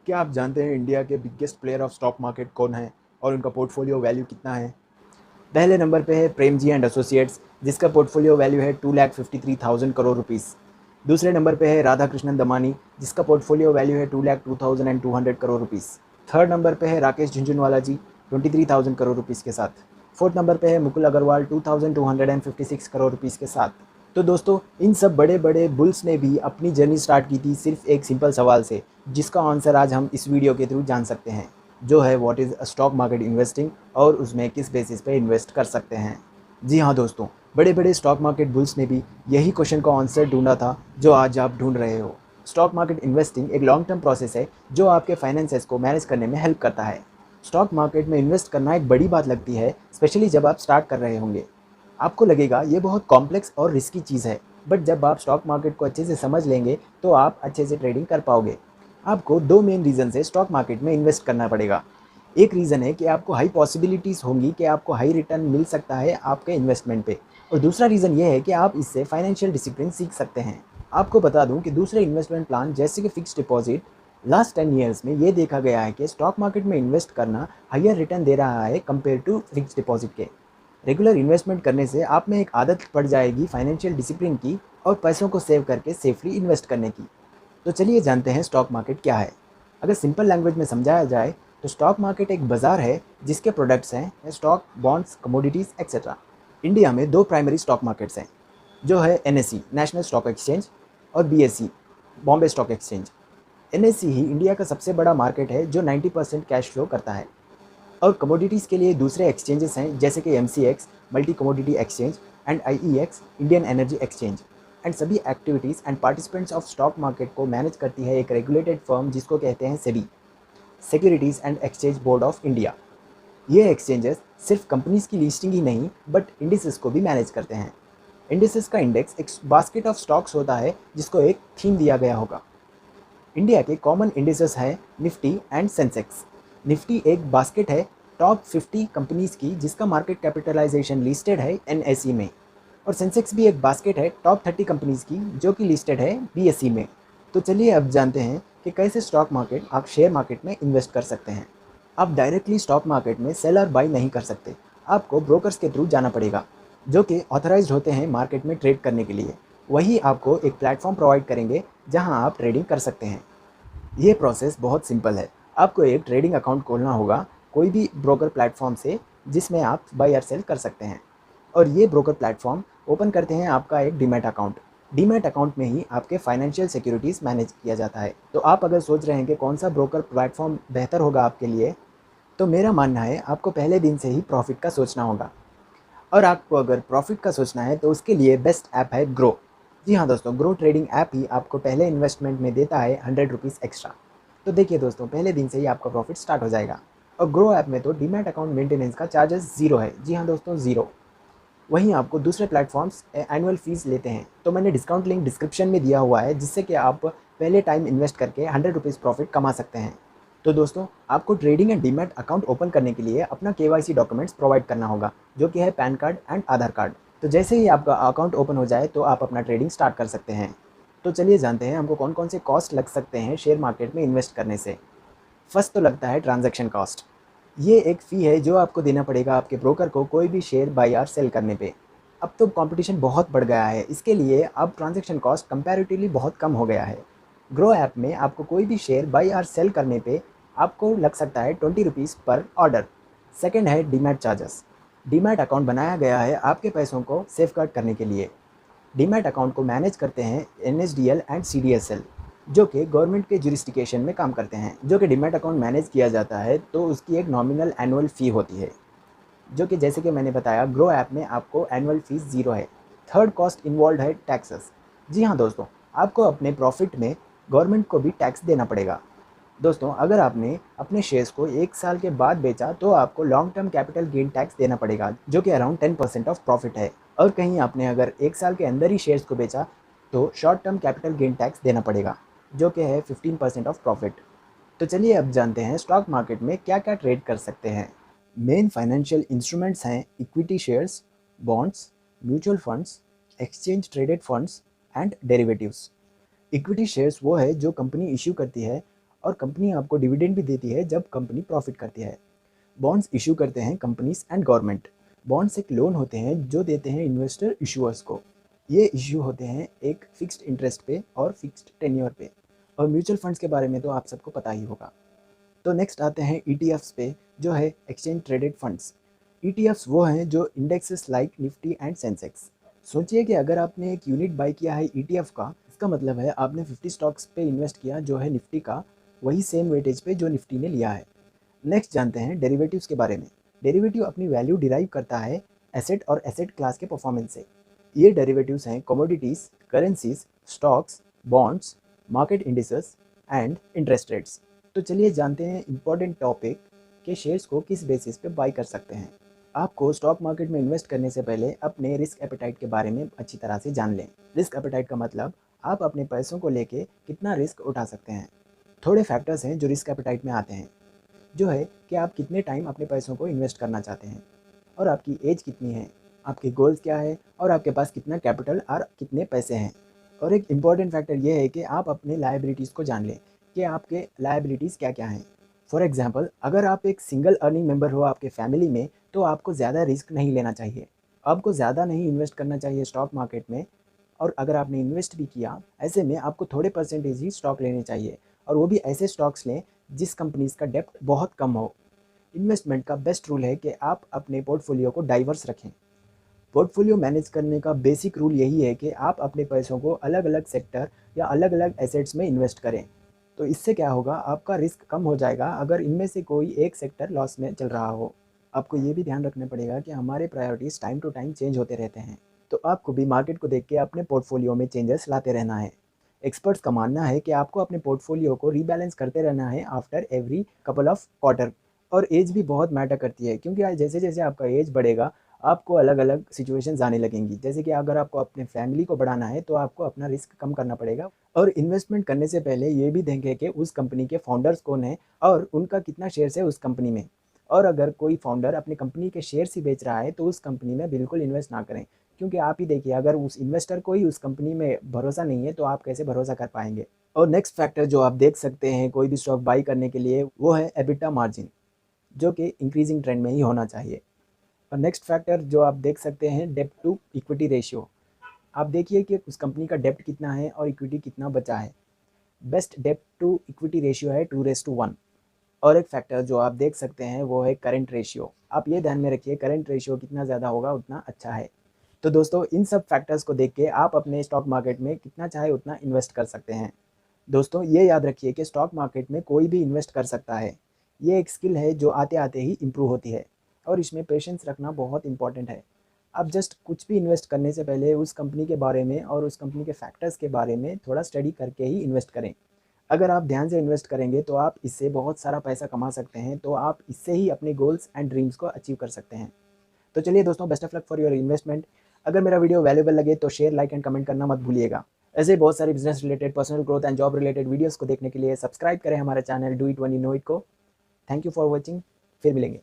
क्या आप जानते हैं इंडिया के biggest player of stock market कौन है और उनका पोर्टफोलियो वैल्यू कितना है? पहले नंबर पे है प्रेम जी एंड एसोसिएट्स, जिसका पोर्टफोलियो वैल्यू है 2,53,000 करोड़ रुपीस। दूसरे नंबर पे है राधा कृष्णन दमानी, जिसका पोर्टफोलियो वैल्यू है 2,02,200 करोड़ रुपीस। थर्ड नंबर पे है राकेश झुंझुनवाला जी 23,000 करोड़ रुपीस के साथ। फोर्थ नंबर पे है मुकुल अग्रवाल 2,256 करोड़ रुपीस के साथ। तो दोस्तों, इन सब बड़े बड़े बुल्स ने भी अपनी जर्नी स्टार्ट की थी सिर्फ एक सिंपल सवाल से, जिसका आंसर आज हम इस वीडियो के थ्रू जान सकते हैं, जो है what is stock market investing और उसमें किस बेसिस पे इन्वेस्ट कर सकते हैं। जी हाँ दोस्तों, बड़े बड़े स्टॉक मार्केट बुल्स ने भी यही क्वेश्चन का आंसर ढूंढा था जो आज आप ढूंढ रहे हो। स्टॉक मार्केट इन्वेस्टिंग एक लॉन्ग टर्म प्रोसेस है जो आपके फाइनेंसेस को मैनेज करने में हेल्प करता है। स्टॉक मार्केट में इन्वेस्ट करना एक बड़ी बात लगती है, स्पेशली जब आप स्टार्ट कर रहे होंगे। आपको लगेगा ये बहुत कॉम्प्लेक्स और रिस्की चीज़ है, बट जब आप स्टॉक मार्केट को अच्छे से समझ लेंगे तो आप अच्छे से ट्रेडिंग कर पाओगे। आपको दो मेन रीज़न से स्टॉक मार्केट में इन्वेस्ट करना पड़ेगा। एक रीज़न है कि आपको हाई पॉसिबिलिटीज़ होंगी कि आपको हाई रिटर्न मिल सकता है आपके इन्वेस्टमेंट पे, और दूसरा रीज़न ये है कि आप इससे फाइनेंशियल डिसिप्लिन सीख सकते हैं। आपको बता दूं कि दूसरे इन्वेस्टमेंट प्लान जैसे कि फिक्स डिपॉजिट, लास्ट 10 ईयर्स में ये देखा गया है कि स्टॉक मार्केट में इन्वेस्ट करना हायर रिटर्न दे रहा है कंपेयर टू फिक्स डिपॉजिट के। रेगुलर इन्वेस्टमेंट करने से आप में एक आदत पड़ जाएगी फाइनेंशियल डिसिप्लिन की और पैसों को सेव करके सेफली इन्वेस्ट करने की। तो चलिए जानते हैं स्टॉक मार्केट क्या है। अगर सिंपल लैंग्वेज में समझाया जाए तो स्टॉक मार्केट एक बाजार है जिसके प्रोडक्ट्स हैं stock, bonds, commodities etcetera. India में दो प्राइमरी स्टॉक मार्केट्स हैं, जो है एनएसई नेशनल स्टॉक एक्सचेंज और BSE Bombay stock exchange. NSE ही इंडिया का सबसे बड़ा मार्केट है जो 90% कैश फ्लो करता है। और कमोडिटीज़ के लिए दूसरे एक्सचेंजेस हैं जैसे कि MCX multi commodity exchange and IEX Indian energy exchange. And सभी activities and participants of stock market को मैनेज करती है एक रेगुलेटेड फर्म जिसको कहते हैं SEBI, securities and exchange board of India. ये एक्सचेंजेस सिर्फ कंपनीज़ की लिस्टिंग ही नहीं बट इंडिसेस को भी मैनेज करते हैं। इंडिसेस का इंडेक्स एक बास्केट ऑफ स्टॉक्स होता है जिसको एक थीम दिया गया होगा। इंडिया के कॉमन इंडिसेस हैं निफ्टी एंड सेंसेक्स। निफ्टी एक बास्केट है टॉप 50 कंपनीज की जिसका मार्केट कैपिटलाइजेशन लिस्टेड है एनएसई में, और सेंसेक्स भी एक बास्केट है टॉप 30 कंपनीज की जो कि लिस्टेड है बीएसई में। तो चलिए अब जानते हैं कि कैसे स्टॉक मार्केट आप शेयर मार्केट में इन्वेस्ट कर सकते हैं। आप डायरेक्टली स्टॉक मार्केट में सेल और बाई नहीं कर सकते, आपको ब्रोकर्स के थ्रू जाना पड़ेगा जो कि ऑथराइज्ड होते हैं मार्केट में ट्रेड करने के लिए। वही आपको एक प्लेटफॉर्म प्रोवाइड करेंगे जहां आप ट्रेडिंग कर सकते हैं। ये प्रोसेस बहुत सिंपल है। आपको एक ट्रेडिंग अकाउंट खोलना होगा कोई भी ब्रोकर प्लेटफॉर्म से जिसमें आप बाई और सेल कर सकते हैं, और ये ब्रोकर प्लेटफॉर्म ओपन करते हैं आपका एक डीमैट अकाउंट। डीमैट अकाउंट में ही आपके फाइनेंशियल सिक्योरिटीज़ मैनेज किया जाता है। तो आप अगर सोच रहे हैं कि कौन सा ब्रोकर प्लेटफॉर्म बेहतर होगा आपके लिए, तो मेरा मानना है आपको पहले दिन से ही प्रॉफिट का सोचना होगा। और आपको अगर प्रॉफिट का सोचना है तो उसके लिए बेस्ट ऐप है ग्रो। जी हाँ दोस्तों, ग्रो ट्रेडिंग ऐप ही आपको पहले इन्वेस्टमेंट में देता है 100 रुपीज़ एक्स्ट्रा। तो देखिए दोस्तों, पहले दिन से ही आपका प्रॉफिट स्टार्ट हो जाएगा। और ग्रो ऐप में तो डीमैट अकाउंट मेंटेनेंस का चार्जेस ज़ीरो है। जी हाँ दोस्तों, ज़ीरो। वहीं आपको दूसरे प्लेटफॉर्म्स एनुअल फीस लेते हैं, तो मैंने डिस्काउंट लिंक डिस्क्रिप्शन में दिया हुआ है जिससे कि आप पहले टाइम इन्वेस्ट करके 100 रुपीज़ प्रॉफिट कमा सकते हैं। तो दोस्तों, आपको trading and demat account open करने के लिए अपना केवाईसी डॉक्यूमेंट्स प्रोवाइड करना होगा, जो कि है pan card and Aadhaar card. तो जैसे ही आपका अकाउंट ओपन हो जाए तो आप अपना ट्रेडिंग स्टार्ट कर सकते हैं। तो चलिए जानते हैं हमको कौन कौन से कॉस्ट लग सकते हैं शेयर मार्केट में इन्वेस्ट करने से। फर्स्ट तो लगता है ट्रांजैक्शन कॉस्ट। ये एक फ़ी है जो आपको देना पड़ेगा आपके ब्रोकर को कोई भी शेयर बाई और सेल करने पे। अब तो कंपटीशन बहुत बढ़ गया है, इसके लिए अब ट्रांजैक्शन कॉस्ट कंपैरेटिवली बहुत कम हो गया है। ग्रो ऐप में आपको कोई भी शेयर बाई और सेल करने पे आपको लग सकता है 20 रुपीज़ पर ऑर्डर। सेकेंड है डीमैट चार्जेस। डीमैट अकाउंट बनाया गया है आपके पैसों को सेफगार्ड करने के लिए। डीमैट अकाउंट को मैनेज करते हैं एनएसडीएल एंड सीडीएसएल, जो कि गवर्नमेंट के जुरिस्डिक्शन में काम करते हैं। जो कि डीमैट अकाउंट मैनेज किया जाता है तो उसकी एक नॉमिनल एनुअल फ़ी होती है, जो कि जैसे कि मैंने बताया ग्रो ऐप में आपको एनुअल फीस ज़ीरो है। थर्ड कॉस्ट इन्वॉल्व है टैक्सेस। जी हाँ दोस्तों, आपको अपने प्रॉफिट में गवर्नमेंट को भी टैक्स देना पड़ेगा। दोस्तों, अगर आपने अपने शेयर्स को 1 साल के बाद बेचा तो आपको long term capital gain tax देना पड़ेगा, जो कि अराउंड 10% ऑफ प्रॉफिट है। और कहीं आपने अगर 1 साल के अंदर ही शेयर्स को बेचा तो short term capital gain tax देना पड़ेगा, जो कि है 15% ऑफ प्रॉफिट। तो चलिए अब जानते हैं स्टॉक मार्केट में क्या क्या ट्रेड कर सकते हैं। मेन फाइनेंशियल इंस्ट्रूमेंट्स हैं equity shares, bonds, mutual funds, exchange traded funds and derivatives. Equity shares वो है जो कंपनी इश्यू करती है और कंपनी आपको डिविडेंड भी देती है जब कंपनी प्रॉफिट करती है। बॉन्ड्स इशू करते हैं कंपनीज एंड गवर्नमेंट। बॉन्ड्स एक लोन होते हैं जो देते हैं इन्वेस्टर इशूअर्स को। ये इशू होते हैं एक फिक्स्ड इंटरेस्ट पे और फिक्स्ड टेन्योर पे। और म्यूचुअल फंड्स के बारे में तो आप सबको पता ही होगा। तो नेक्स्ट आते हैं ETFs पे, जो है एक्सचेंज ट्रेडेड फंड्स। ETFs वो हैं जो indexes like Nifty and Sensex. सोचिए कि अगर आपने एक यूनिट बाय किया है ETF का, इसका मतलब है आपने 50 स्टॉक्स पे इन्वेस्ट किया जो है निफ्टी का, वही सेम वेटेज पे जो निफ्टी ने लिया है। नेक्स्ट जानते हैं डेरिवेटिव्स के बारे में। डेरिवेटिव अपनी वैल्यू डिराइव करता है एसेट और एसेट क्लास के परफॉर्मेंस से। ये डेरिवेटिव्स हैं commodities, currencies, stocks, bonds, market indices and interest rates. तो चलिए जानते हैं इंपॉर्टेंट टॉपिक के शेयर्स को किस बेसिस पे बाय कर सकते हैं। आपको स्टॉक मार्केट में इन्वेस्ट करने से पहले अपने रिस्क एपेटाइट के बारे में अच्छी तरह से जान लें। रिस्क एपेटाइट का मतलब आप अपने पैसों को लेके कितना रिस्क उठा सकते हैं। थोड़े फैक्टर्स हैं जो रिस्क एपेटाइट में आते हैं, जो है कि आप कितने टाइम अपने पैसों को इन्वेस्ट करना चाहते हैं, और आपकी एज कितनी है, आपके गोल्स क्या है, और आपके पास कितना कैपिटल और कितने पैसे हैं। और एक इम्पॉर्टेंट फैक्टर ये है कि आप अपने लायबिलिटीज़ को जान लें कि आपके लायबिलिटीज़ क्या क्या हैं। फॉर एग्जांपल, अगर आप एक सिंगल अर्निंग मेंबर हो आपके फैमिली में, तो आपको ज़्यादा रिस्क नहीं लेना चाहिए। आपको ज़्यादा नहीं इन्वेस्ट करना चाहिए स्टॉक मार्केट में। और अगर आपने इन्वेस्ट भी किया, ऐसे में आपको थोड़े परसेंटेज ही स्टॉक लेने चाहिए, और वो भी ऐसे स्टॉक्स लें जिस कंपनीज का डेप्थ बहुत कम हो। इन्वेस्टमेंट का बेस्ट रूल है कि आप अपने पोर्टफोलियो को डाइवर्स रखें। पोर्टफोलियो मैनेज करने का बेसिक रूल यही है कि आप अपने पैसों को अलग अलग सेक्टर या अलग अलग एसेट्स में इन्वेस्ट करें। तो इससे क्या होगा, आपका रिस्क कम हो जाएगा अगर इनमें से कोई एक सेक्टर लॉस में चल रहा हो। आपको ये भी ध्यान रखना पड़ेगा कि हमारे priorities time to time change होते रहते हैं, तो आपको भी मार्केट को देख के अपने पोर्टफोलियो में चेंजेस लाते रहना है। एक्सपर्ट्स का मानना है कि आपको अपने पोर्टफोलियो को रीबैलेंस करते रहना है after every couple of quarter. और एज भी बहुत मैटर करती है, क्योंकि जैसे जैसे आपका एज बढ़ेगा आपको अलग अलग सिचुएशंस आने लगेंगी। जैसे कि अगर आपको अपने फैमिली को बढ़ाना है तो आपको अपना रिस्क कम करना पड़ेगा। और इन्वेस्टमेंट करने से पहले ये भी देखें कि उस कंपनी के फाउंडर्स कौन हैं और उनका कितना शेयर्स है उस कंपनी में। और अगर कोई फाउंडर अपनी कंपनी के शेयर्स ही बेच रहा है तो उस कंपनी में बिल्कुल इन्वेस्ट ना करें, क्योंकि आप ही देखिए, अगर उस इन्वेस्टर को ही उस कंपनी में भरोसा नहीं है तो आप कैसे भरोसा कर पाएंगे। और नेक्स्ट फैक्टर जो आप देख सकते हैं कोई भी स्टॉक बाई करने के लिए, वो है एबिटा मार्जिन, जो कि इंक्रीजिंग ट्रेंड में ही होना चाहिए। और नेक्स्ट फैक्टर जो आप देख सकते हैं, डेब्ट टू इक्विटी रेशियो। आप देखिए कि उस कंपनी का डेब्ट कितना है और इक्विटी कितना बचा है। बेस्ट डेब्ट टू इक्विटी रेशियो है 2:1। और एक फैक्टर जो आप देख सकते हैं वो है करंट रेशियो। आप ये ध्यान में रखिए, करंट रेशियो कितना ज़्यादा होगा उतना अच्छा है। तो दोस्तों, इन सब फैक्टर्स को देख के आप अपने स्टॉक मार्केट में कितना चाहे उतना इन्वेस्ट कर सकते हैं। दोस्तों, ये याद रखिए कि स्टॉक मार्केट में कोई भी इन्वेस्ट कर सकता है। ये एक स्किल है जो आते आते ही इम्प्रूव होती है, और इसमें पेशेंस रखना बहुत इंपॉर्टेंट है। आप जस्ट कुछ भी इन्वेस्ट करने से पहले उस कंपनी के बारे में और उस कंपनी के फैक्टर्स के बारे में थोड़ा स्टडी करके ही इन्वेस्ट करें। अगर आप ध्यान से इन्वेस्ट करेंगे तो आप इससे बहुत सारा पैसा कमा सकते हैं, तो आप इससे ही अपने गोल्स एंड ड्रीम्स को अचीव कर सकते हैं। तो चलिए दोस्तों, best of luck for your investment. अगर मेरा वीडियो वैल्यूएबल लगे तो शेयर, लाइक एंड कमेंट करना मत भूलिएगा। ऐसे बहुत सारे business related, personal growth and job related videos को देखने के लिए सब्सक्राइब करें हमारे channel do it when you know it को। Thank you for watching. फिर मिलेंगे।